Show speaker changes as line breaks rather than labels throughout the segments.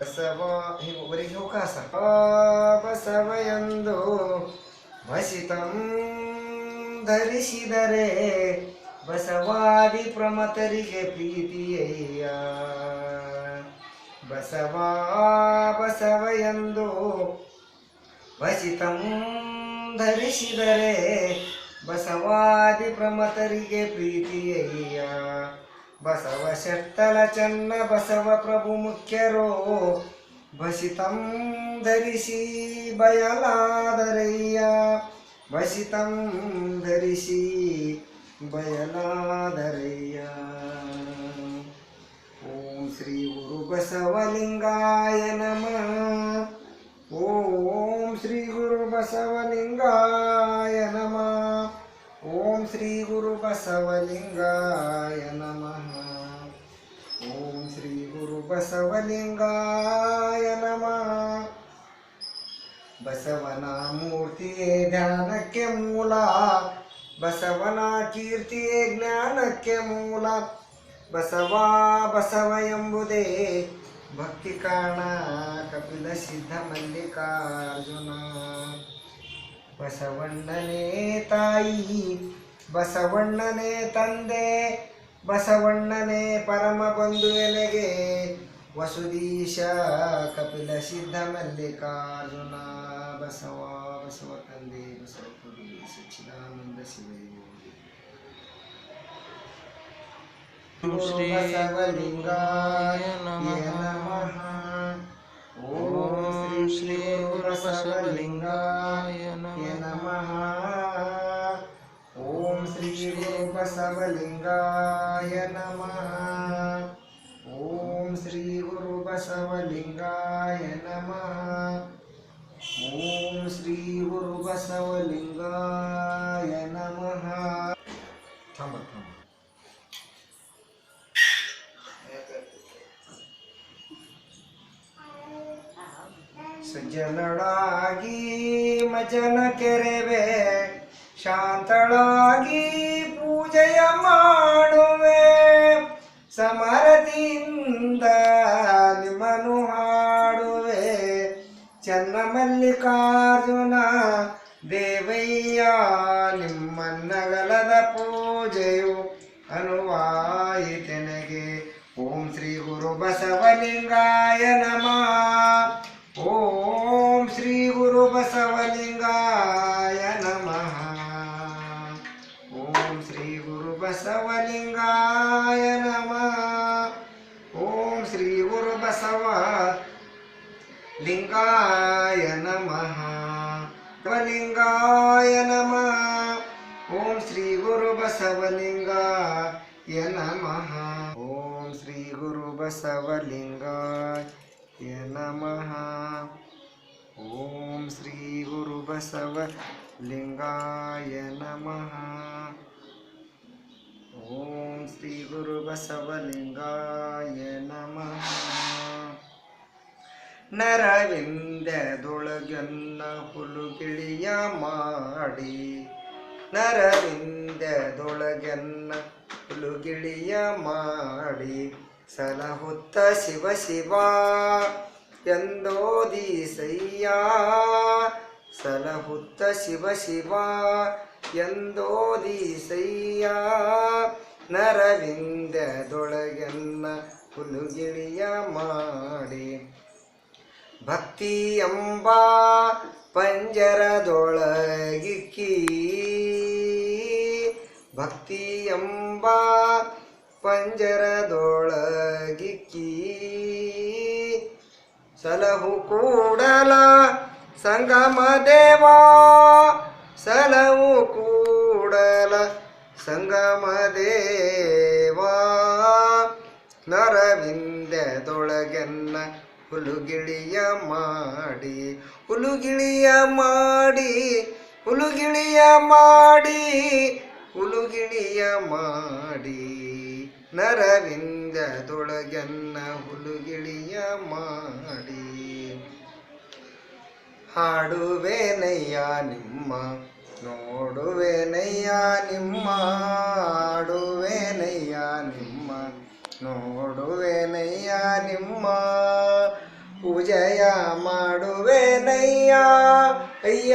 ಬಸವ ಹೀಗೆ ಅವಕಾಶ ಬಸವಯಂದು ವಸಿತಂ ಧರಿಸಿದರೆ ಬಸವಾದಿ ಪ್ರಮತರಿಗೆ ಪ್ರೀತಿಯಯ್ಯ. ಬಸವಯಂದು ವಸಿತಂ ಧರಿಸಿದರೆ ಬಸವಾದಿ ಪ್ರಮತರಿಗೆ ಪ್ರೀತಿಯಯ್ಯ. ಬಸವ ಶೆಟ್ಟಲ ಚೆನ್ನ ಬಸವ ಪ್ರಭು ಮುಖ್ಯರೋ ಬಸಿತಂ ಧರಿಸಿ ಬಯಲಾದರಯ್ಯ. ಬಸಿತಂ ಧರಿಸಿ ಬಯಲಾದರಯ್ಯ. ಓಂ ಶ್ರೀ ಗುರು ಬಸವಲಿಂಗಾಯ ನಮಃ. ಓಂ ಶ್ರೀ ಗುರು ಬಸವಲಿಂಗಾಯ ನಮಃ. ಓಂ ಶ್ರೀ ಗುರು ಬಸವಲಿಂಗಾಯ ನಮಃ. ಓಂ ಶ್ರೀ ಗುರು ಬಸವಲಿಂಗಾಯ ನಮಃ. ಬಸವನ ಮೂರ್ತಿಯೇ ಧ್ಯಾನಕ್ಕೆ ಮೂಲ, ಬಸವನ ಕೀರ್ತಿಯೇ ಜ್ಞಾನಕ್ಕೆ ಮೂಲ. ಬಸವ ಎಂಬುದೇ ಭಕ್ತಿ ಕಾರಣ ಕಪಿಲ ಸಿದ್ಧ ಮಲ್ಲಿಕಾರ್ಜುನ. ಬಸವಣ್ಣನೇ ತಾಯಿ, ಬಸವಣ್ಣನೇ ತಂದೆ, ಬಸವಣ್ಣನೇ ಪರಮ ಬಂಧು ಎಲೆಗೆ ವಸುದೀಶ ಕಪಿಲ ಸಿದ್ಧ ಮಲ್ಲಿಕಾರ್ಜುನ. ಬಸವ ತಂದೆ ಬಸವ ಪ್ರಭು ಸಚ್ಚಿದಾನಂದ ಶಿವಯೋಗಿ.
ಶ್ರೀ ಬಸವಲಿಂಗಾಯ ನಮಃ. ಓಂ ಶ್ರೀ ಬಸವಲಿಂಗಾಯ ನಮಃ.
ಓಂ ಶ್ರೀ ಬಸವಲಿಂಗಾಯ ನಮಃ. ಓಂ ಶ್ರೀ ಗುರು ಬಸವಲಿಂಗಾಯ ನಮಃ. ಓಂ ಶ್ರೀ ಗುರು ಬಸವಲಿಂಗಾಯ ನಮಃ. ಸಜ್ಜನಳಾಗಿ ಮಜನ ಕೆರೆವೆ, ಶಾಂತಳಾಗಿ ಪೂಜೆಯ ಮಾಡುವೆ. ಸಮರತಿಯಿಂದ ನಿಮ್ಮನು ಹಾಡುವೆ. ಚನ್ನ ಮಲ್ಲಿಕಾರ್ಜುನ ದೇವಯ್ಯ ನಿಮ್ಮನ್ನಗಲದ ಪೂಜೆಯು ಅನುವಾಯಿತೆನಗೆ. ಓಂ ಶ್ರೀ ಗುರು ಬಸವಲಿಂಗಾಯ ನಮಃ. ಓಂ ಶ್ರೀ ಗುರು ಬಸವಲಿಂಗಾಯ ನಮಃ. ಓಂ ಶ್ರೀ ಗುರು ಬಸವಲಿಂಗಾಯ ನಮಃ. ಓಂ ಶ್ರೀ ಗುರು ಬಸವಲಿಂಗಾಯ ನಮಃ. ಬಸವಲಿಂಗಾಯ ನಮಃ. ಓಂ ಶ್ರೀ ಗುರು ಬಸವಲಿಂಗಾಯ ನಮಃ. ಓಂ ಶ್ರೀ ಗುರು ಬಸವಲಿಂಗಾಯ ನಮಃ. ಓಂ ಶ್ರೀ ಗುರು ಬಸವಲಿಂಗಾಯ ನಮಃ. ಓಂ ಶ್ರೀ ಗುರು ಬಸವಲಿಂಗಾಯ ನಮಃ. ನರವಿಂದದೊಳಗನ್ನ ಹುಲುಗಿಳಿಯ ಮಾಡಿ, ನರವಿಂದದೊಳಗನ್ನ ಹುಲುಗಿಳಿಯ ಮಾಡಿ, ಸಲಹುತ್ತ ಶಿವ ಶಿವ ಎಂದೋದೀಸಯ್ಯ. ಸಲಹುತ್ತ ಶಿವ ಶಿವ ಎಂದೋದೀಸಯ್ಯ. ನರವಿಂದದೊಳಗನ್ನ ಹುಲುಗಿಳಿಯ ಮಾಡಿ, ಭಕ್ತಿ ಎಂಬ ಪಂಜರದೊಳಗಿಕ್ಕಿ, ಭಕ್ತಿ ಎಂಬ ಪಂಜರದೊಳಗಿಕ್ಕಿ. ಸಲಹು ಕೂಡಲ ಸಂಗಮ ದೇವ, ಸಲಹು ಕೂಡಲ ಸಂಗಮ ದೇವ. ನರವಿಂದದೊಳಗನ್ನ ಹುಲುಗಿಳಿಯ ಮಾಡಿ, ಹುಲುಗಿಳಿಯ ಮಾಡಿ, ಹುಲುಗಿಳಿಯ ಮಾಡಿ, ಹುಲುಗಿಳಿಯ ಮಾಡಿ. ನರವಿಂದದೊಳಗನ್ನ ಹುಲುಗಿಳಿಯ ಮಾಡಿ. ಹಾಡುವೆನಯ್ಯ ನಿಮ್ಮ ನೋಡುವೆನಯ್ಯ ನಿಮ್ಮ, ಹಾಡುವೆನಯ್ಯ ನಿಮ್ಮ ನೋಡುವೆನಯ್ಯ ನಿಮ್ಮ. ಪೂಜೆಯ ಮಾಡುವೆನಯ್ಯ ಅಯ್ಯ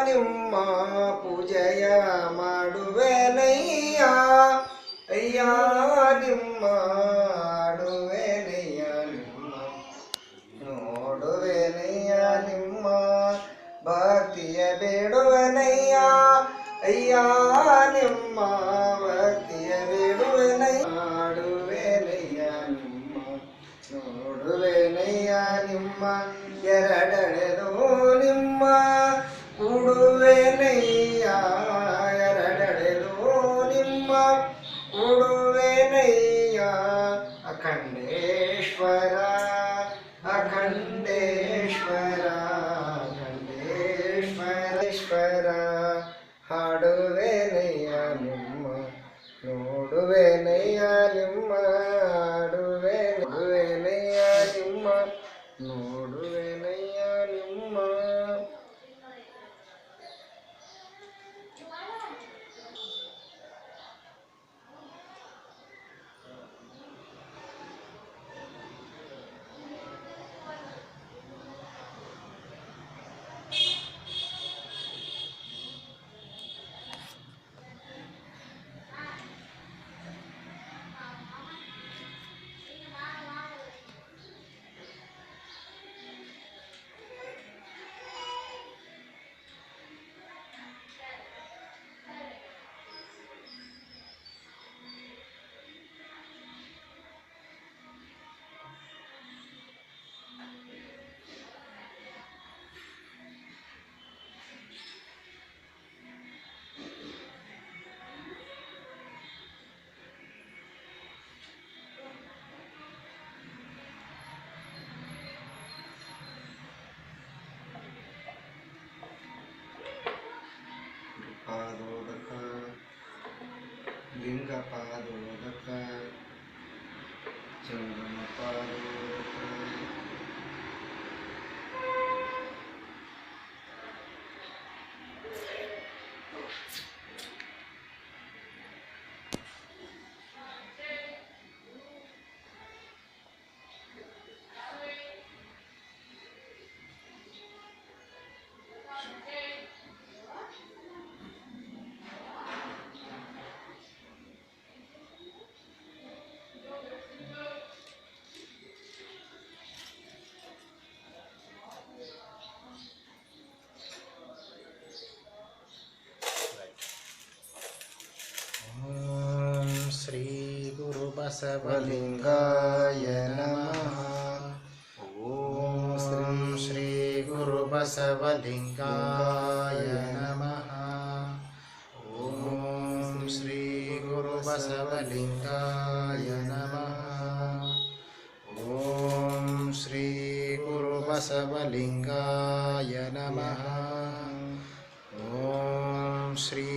ನಿಮ್ಮ ಪೂಜೆಯ ಮಾಡುವೆನಯ್ಯ ಅಯ್ಯ ನಿಮ್ಮ ಆಡುವೆನಯ್ಯ ನಿಮ್ಮ ನೋಡುವೆನಯ್ಯ ನಿಮ್ಮ ಭಕ್ತಿಯ ಬೇಡುವೆನಯ್ಯ ಅಯ್ಯ ನಿಮ್ಮ ಭಕ್ತಿಯ ಬೇಡುವೆನಯ್ಯ ಆಡುವೆನಯ್ಯ ನಿಮ್ಮ ನೋಡುವೆನಯ್ಯ ನಿಮ್ಮ ಎರಡೆಳೆದು ನಿಮ್ಮ ಕೂಡುವೆನಯ್ಯ ಎರಡೆಳೆದು ನಿಮ್ಮ ಕೂಡುವೆನಯ್ಯ ಅಖಂಡೇಶ್ವರ ಅಖಂಡೇಶ್ವರ ಅಖಂಡೇಶ್ವರ ಹಾಡುವೆನಯ್ಯ ನಿಮ್ಮ ನೋಡುವೆನಯ್ಯ ನಿಮ್ಮ ಆಡುವೆನಯ್ಯ ನಿಮ್ಮ ನೋಡುವೆನಯ್ಯ ನಿಮ್ಮ ಪಾದೋದಕ ಲಿಂಗ ಪಾದೋದಕ ಜಂಗಮ ಪಾದೋದಕ
ಶ್ರೀ ಗುರು ಬಸವಲಿಂಗಾಯ ನಮಃ. ಓಂ ಶ್ರೀ ಗುರು ಬಸವಲಿಂಗಾಯ ನಮಃ. ಓಂ ಶ್ರೀ ಗುರು ಬಸವಲಿಂಗಾಯ ನಮಃ. ಓಂ ಶ್ರೀ ಗುರು ಬಸವಲಿಂಗಾಯ ನಮಃ. ಓಂ ಶ್ರೀ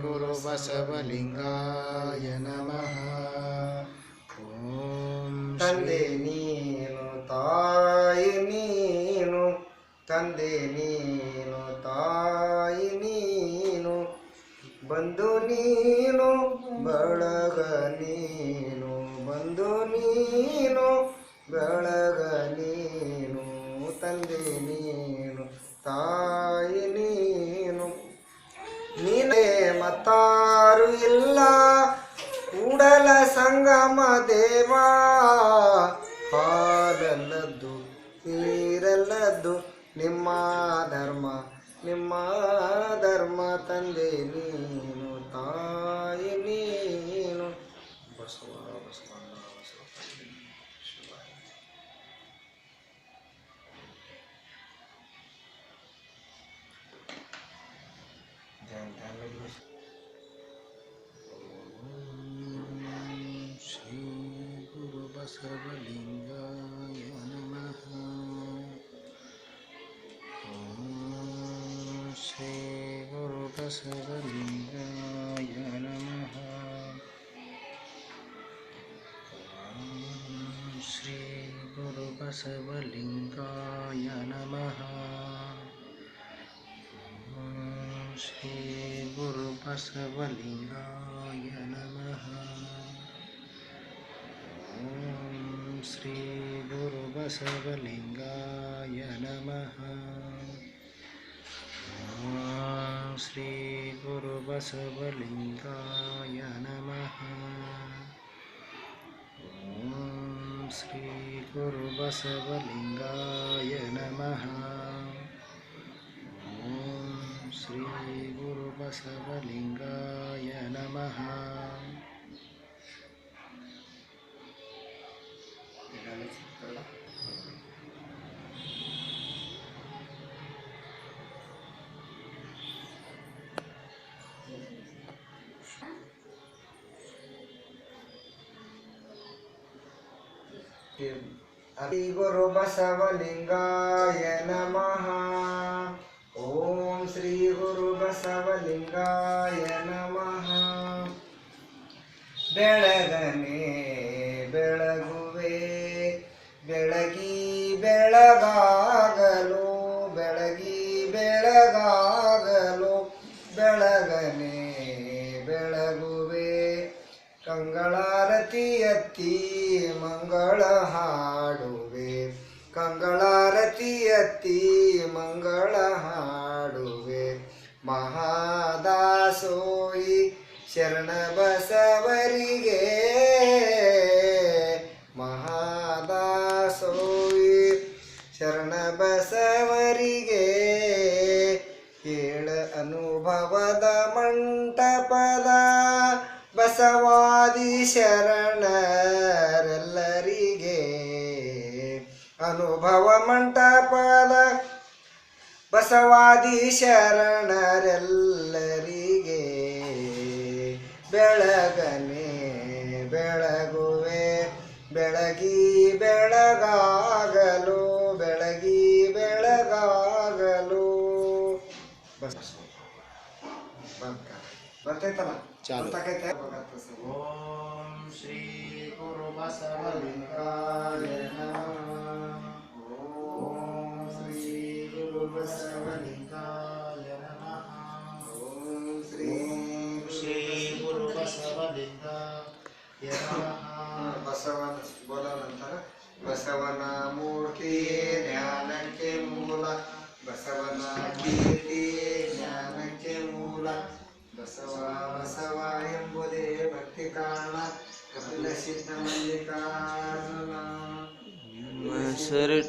ಗುರು ಬಸವಲಿಂಗಾಯ ನಮಃ. ಓಂ
ತಂದೆ ನೀನು ತಾಯಿ ನೀನು ತಂದೆ ನೀನು ತಾಯಿ ನೀನು ಬಂಧು ನೀನು ಬಳಗ ನೀನು ಬಂಧು ನೀನು ಬಳಗ ನೀನು ತಂದೆ ನೀನು ತಾಯಿ ನೀನು ನೀನೇ ಮತ್ತಾರು ಇಲ್ಲ ಕೂಡಲ ಸಂಗಮ ದೇವ ಹಾಲಲ್ಲದ್ದು ನೀರಲ್ಲದ್ದು ನಿಮ್ಮ ಧರ್ಮ ತಂದೆ ನೀನು ತಾಯಿ ನೀನು ಬಸವ ಬಸವಣ್ಣ ಬಸವ ಶಿವಾಯ.
ಶ್ರೀ ಗುರು ಬಸವಲಿಂಗಾಯ ನಮಃ. ಓಂ ಶ್ರೀ ಗುರು ಬಸವಲಿಂಗಾಯ ನಮಃ. ಓಂ ಶ್ರೀ ಗುರು ಬಸವಲಿಂಗಾಯ ನಮಃ. ಓಂ ಶ್ರೀ ಗುರು ಬಸವಲಿಂಗಾಯ ನಮಃ. ಓಂ ಶ್ರೀ ಗುರು बसवलिङ्गाय नमः। ॐ श्री गुरुबसवलिङ्गाय नमः। ॐ श्री गुरुबसवलिङ्गाय नमः। ॐ श्री गुरुबसवलिङ्गाय नमः।
ಶ್ರೀ ಗುರು ಬಸವಲಿಂಗಾಯ ನಮಃ. ಓಂ ಶ್ರೀ ಗುರು ಬಸವಲಿಂಗಾಯ ನಮಃ. ಬೆಳಗನೆ ಬೆಳಗುವೆ ಬೆಳಗಿ ಬೆಳಗಾಗಲು, ಬೆಳಗಿ ಬೆಳಗಾಗಲು ಬೆಳಗನೆ ಬೆಳಗುವೆ. ಕಂಗಳಾರತಿ ಎತ್ತಿ ಮಂಗಳ ಹಾಡುವೆ, ಕಂಗಳಾರತಿ ಎತ್ತಿ ಮಂಗಳ ಹಾಡುವೆ. ಮಹಾದಾಸೋಯಿ ಶರಣ ಬಸವರಿಗೆ, ಮಹಾದಾಸೋಯಿ ಶರಣ ಬಸವರಿಗೆ. ಏಳ ಅನುಭವದ ಮಂಟಪದ ಬಸವಾದಿ ಶರಣರೆಲ್ಲರಿಗೆ, ಅನುಭವ ಮಂಟಪದ ಬಸವಾದಿ ಶರಣರೆಲ್ಲರಿಗೆ. ಬೆಳಗನೆ ಬೆಳಗುವೆ ಬೆಳಗಿ ಬೆಳಗಾಗಲು, ಬೆಳಗಿ ಬೆಳಗಾಗಲು. ಬರ್ತೈತಲ್ಲ
ಚಾಲು.
ಗೊತ್ತಾಗೈತೆ?
ಓಂ ಶ್ರೀ ಗುರು ಬಸವಲಿಂಗಾಯ ನಮಃ. ಓಂ ಶ್ರೀ ಗುರು ಬಸವಲಿಂಗಾಯ ನಮಃ.
ಓಂ ಶ್ರೀ
ಶ್ರೀ ಗುರು ಬಸವಲಿಂಗಾಯ ನಮಃ.
ಬಸವನ ಬೋಲೋ ನಂತರ ಬಸವನ ಮೂರ್ತಿ ಜ್ಞಾನಕ್ಕೆ ಮೂಲ, ಬಸವನ ಕೀರ್ತಿ ಜ್ಞಾನಕ್ಕೆ ಮೂಲ. ಬಸವ ಬಸವ ಎಂಬುದೇ ಭಕ್ತಿ ಕಾರಣ, ಕಪಿಲ ಸಿದ್ಧ ಮಲ್ಲಿಕಾರ್ಜುನ.
ಶರಣ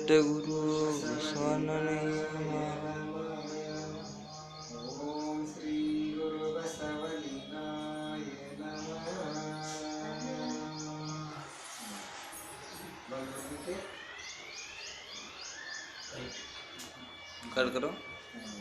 ಗುರು ಬಸವಣ್ಣನೇ
ಓಂ ಶ್ರೀ ಗುರು ಬಸವಲಿಂಗಾಯ ನಮಃ.
कर करो।